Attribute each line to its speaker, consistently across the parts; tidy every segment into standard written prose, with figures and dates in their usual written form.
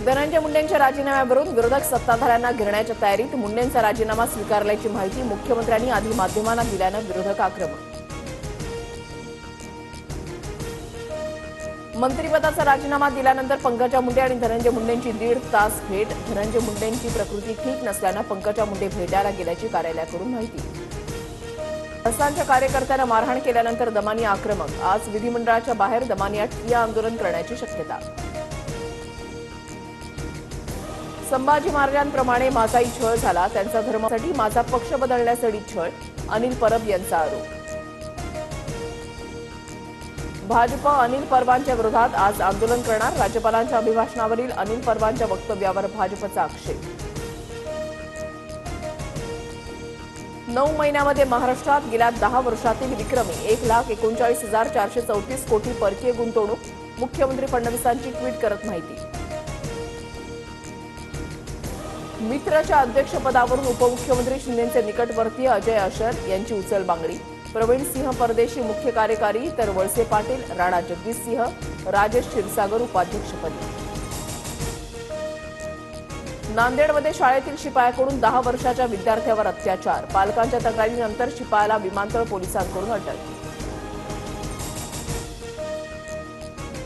Speaker 1: धनंजय मुंडेंच्या राजीनाम्यावरून विरोधक सत्ताधाऱ्यांना घेरण्याच्या तयारीत. मुंडेंचा राजीनामा स्वीकारल्याची माहिती मुख्यमंत्र्यांनी आधी माध्यमांना दिल्यानं विरोधक आक्रमक. मंत्रिपदाचा राजीनामा दिल्यानंतर पंकजा मुंडे आणि धनंजय मुंडेंची 1.5 तास भेट. धनंजय मुंडेंची प्रकृती ठीक नसल्यानं पंकजा मुंडे भेटायला गेल्याची कार्यालयाकडून माहिती. असंख्य कार्यकर्त्यांना मारहाण केल्यानंतर दमानी आक्रमक. आज विधिमंडळाच्या बाहेर दमानिया ठिय्या आंदोलन करण्याची शक्यता. संभाजी महाराजांप्रमाणे माझाही छळ झाला, त्यांचा धर्मासाठी माझा पक्ष बदलण्यासाठी छळ. अनिल परब यांचा आरोप. भाजप अनिल परबांच्या विरोधात आज आंदोलन करणार. राज्यपालांच्या अभिभाषणावरील अनिल परबांच्या वक्तव्यावर भाजपचा आक्षेप. 9 महिन्यामध्ये महाराष्ट्रात गेल्या 10 वर्षातील विक्रमी 1,39,434 कोटी परकीय गुंतवणूक. मुख्यमंत्री फडणवीसांची ट्विट करत माहिती. मित्रच्या अध्यक्षपदावरून उपमुख्यमंत्री शिंदेचे निकटवर्तीय अजय अशर यांची उचलबांगडी. प्रवीण सिंह परदेशी मुख्य कार्यकारी तर वळसे पाटील, राणा जगदीश सिंह, राजेश क्षीरसागर उपाध्यक्षपदी. नांदेडमध्ये शाळेतील शिपायाकडून 10 वर्षाच्या विद्यार्थ्यावर अत्याचार. पालकांच्या तक्रारीनंतर शिपायाला विमानतळ पोलिसांकडून अटक.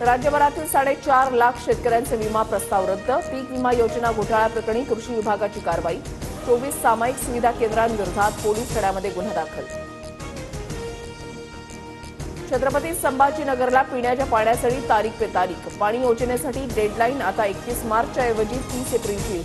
Speaker 1: राज्यभरातील 4.5 लाख शेतकऱ्यांचे विमा प्रस्ताव रद्द. पीक विमा योजना घोटाळ्याप्रकरणी कृषी विभागाची कारवाई. 24 सामायिक सुविधा केंद्रांविरोधात पोलीस ठाण्यामध्ये गुन्हा दाखल. छत्रपती संभाजीनगरला पिण्याच्या पाण्यासाठी तारीख पे तारीख. पाणी योजनेसाठी डेडलाईन आता 31 मार्चच्या ऐवजी 30 एप्रिलची.